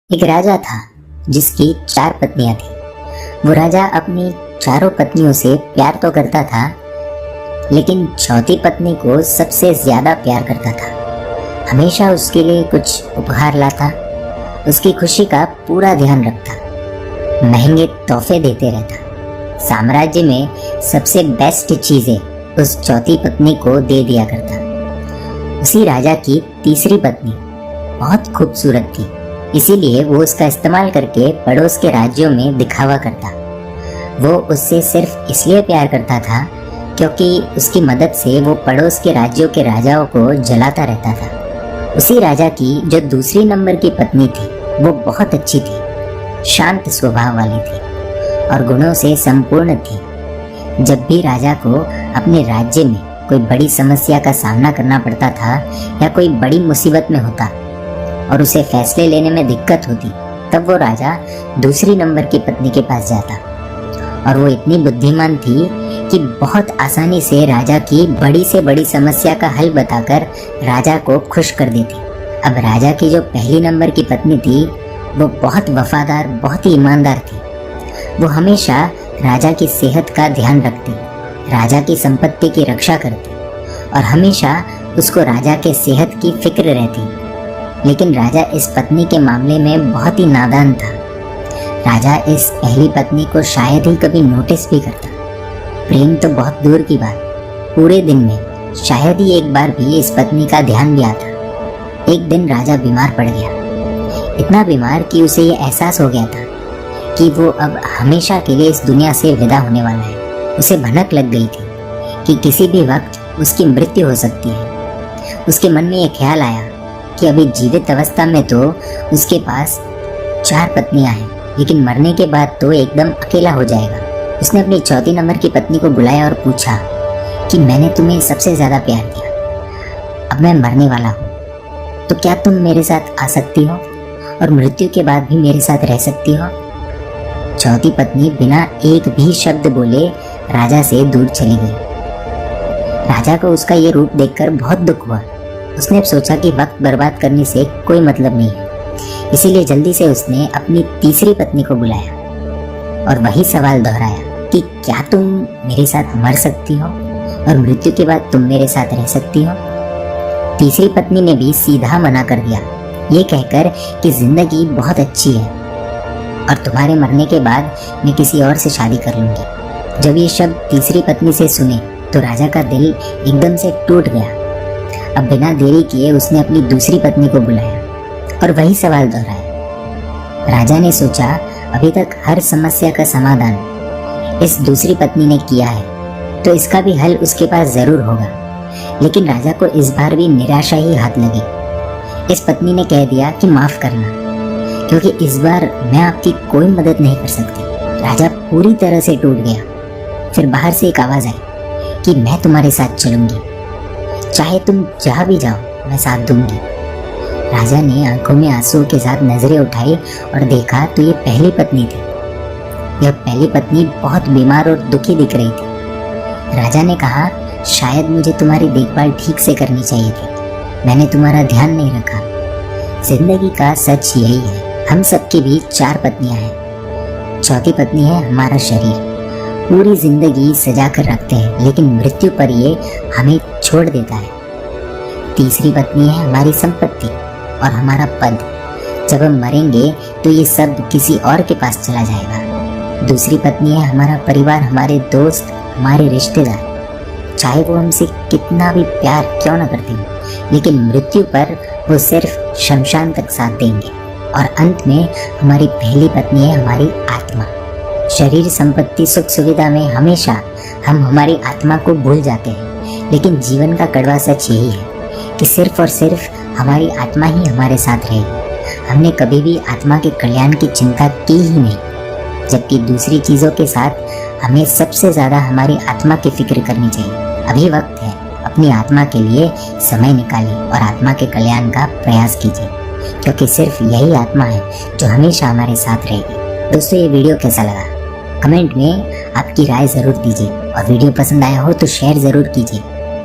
एक राजा था जिसकी 4 पत्नियां थी। वो राजा अपनी चारों पत्नियों से प्यार तो करता था, लेकिन चौथी पत्नी को सबसे ज्यादा प्यार करता था। हमेशा उसके लिए कुछ उपहार लाता, उसकी खुशी का पूरा ध्यान रखता, महंगे तोहफे देते रहता। साम्राज्य में सबसे बेस्ट चीजें उस चौथी पत्नी को दे दिया करता। उसी राजा की तीसरी पत्नी बहुत खूबसूरत थी, इसीलिए वो उसका इस्तेमाल करके पड़ोस के राज्यों में दिखावा करता। वो उससे सिर्फ इसलिए प्यार करता था क्योंकि उसकी मदद से वो पड़ोस के राज्यों के राजाओं को जलाता रहता था। उसी राजा की जो दूसरी नंबर की पत्नी थी वो बहुत अच्छी थी, शांत स्वभाव वाली थी और गुणों से संपूर्ण थी। जब भी राजा को अपने राज्य में कोई बड़ी समस्या का सामना करना पड़ता था या कोई बड़ी मुसीबत में होता और उसे फैसले लेने में दिक्कत होती, तब वो राजा दूसरी नंबर की पत्नी के पास जाता। और वो इतनी बुद्धिमान थी कि बहुत आसानी से राजा की बड़ी से बड़ी समस्या का हल बताकर राजा को खुश कर देती। अब राजा की जो पहली नंबर की पत्नी थी वो बहुत वफादार, बहुत ही ईमानदार थी। वो हमेशा राजा की सेहत का ध्यान रखती, राजा की संपत्ति की रक्षा करती और हमेशा उसको राजा के सेहत की फिक्र रहती। लेकिन राजा इस पत्नी के मामले में बहुत ही नादान था। राजा इस पहली पत्नी को शायद ही कभी नोटिस भी करता। प्रेम तो बहुत दूर की बात, पूरे दिन में शायद ही एक बार भी इस पत्नी का ध्यान भी आता। एक दिन राजा बीमार पड़ गया, इतना बीमार कि उसे ये एहसास हो गया था कि वो अब हमेशा के लिए इस दुनिया से विदा होने वाला है। उसे भनक लग गई थी कि किसी भी वक्त उसकी मृत्यु हो सकती है। उसके मन में ये ख्याल आया कि अभी जीवित अवस्था में तो उसके पास 4 पत्नियां हैं, लेकिन मरने के बाद तो एकदम अकेला हो जाएगा। उसने अपनी चौथी नंबर की पत्नी को बुलाया और पूछा कि मैंने तुम्हें सबसे ज्यादा प्यार किया, अब मैं मरने वाला हूँ, तो क्या तुम मेरे साथ आ सकती हो और मृत्यु के बाद भी मेरे साथ रह सकती हो? चौथी पत्नी बिना एक भी शब्द बोले राजा से दूर चली गई। राजा को उसका ये रूप देखकर बहुत दुख हुआ। उसने सोचा कि वक्त बर्बाद करने से कोई मतलब नहीं है, इसीलिए जल्दी से उसने अपनी तीसरी पत्नी को बुलाया और वही सवाल दोहराया कि क्या तुम मेरे साथ मर सकती हो और मृत्यु के बाद तुम मेरे साथ रह सकती हो? तीसरी पत्नी ने भी सीधा मना कर दिया, ये कहकर कि जिंदगी बहुत अच्छी है और तुम्हारे मरने के बाद मैं किसी और से शादी कर लूंगी। जब ये शब्द तीसरी पत्नी से सुने तो राजा का दिल एकदम से टूट गया। अब बिना देरी किए उसने अपनी दूसरी पत्नी को बुलाया और वही सवाल दोहराया। राजा ने सोचा अभी तक हर समस्या का समाधान इस दूसरी पत्नी ने किया है, तो इसका भी हल उसके पास जरूर होगा। लेकिन राजा को इस बार भी निराशा ही हाथ लगी। इस पत्नी ने कह दिया कि माफ करना, क्योंकि इस बार मैं आपकी कोई मदद नहीं कर सकती। राजा पूरी तरह से टूट गया। फिर बाहर से एक आवाज आई कि मैं तुम्हारे साथ चलूंगी, चाहे तुम जहाँ भी जाओ मैं साथ दूंगी। राजा ने आंखों में आंसू के साथ नजरें उठाई और देखा तो ये पहली पत्नी थी। यह पहली पत्नी बहुत बीमार और दुखी दिख रही थी। राजा ने कहा, शायद मुझे तुम्हारी देखभाल ठीक से करनी चाहिए थी, मैंने तुम्हारा ध्यान नहीं रखा। जिंदगी का सच यही है, हम सबके भी 4 पत्नियां हैं। चौथी पत्नी है हमारा शरीर, पूरी जिंदगी सजा कर रखते हैं, लेकिन मृत्यु पर ये हमें छोड़ देता है। तीसरी पत्नी है हमारी संपत्ति और हमारा पद, जब हम मरेंगे तो ये सब किसी और के पास चला जाएगा। दूसरी पत्नी है हमारा परिवार, हमारे दोस्त, हमारे रिश्तेदार, चाहे वो हमसे कितना भी प्यार क्यों न करते हो, लेकिन मृत्यु पर वो सिर्फ शमशान तक साथ देंगे। और अंत में हमारी पहली पत्नी है हमारी आत्मा। शरीर, संपत्ति, सुख सुविधा में हमेशा हम हमारी आत्मा को भूल जाते हैं, लेकिन जीवन का कड़वा सच यही है कि सिर्फ और सिर्फ हमारी आत्मा ही हमारे साथ रहेगी। हमने कभी भी आत्मा के कल्याण की चिंता की ही नहीं, जबकि दूसरी चीज़ों के साथ हमें सबसे ज़्यादा हमारी आत्मा की फिक्र करनी चाहिए। अभी वक्त है, अपनी आत्मा के लिए समय निकालिए और आत्मा के कल्याण का प्रयास कीजिए, क्योंकि सिर्फ यही आत्मा है जो हमेशा हमारे साथ रहेगी। दोस्तों, ये वीडियो कैसा लगा कमेंट में आपकी राय ज़रूर दीजिए और वीडियो पसंद आया हो तो शेयर ज़रूर कीजिए।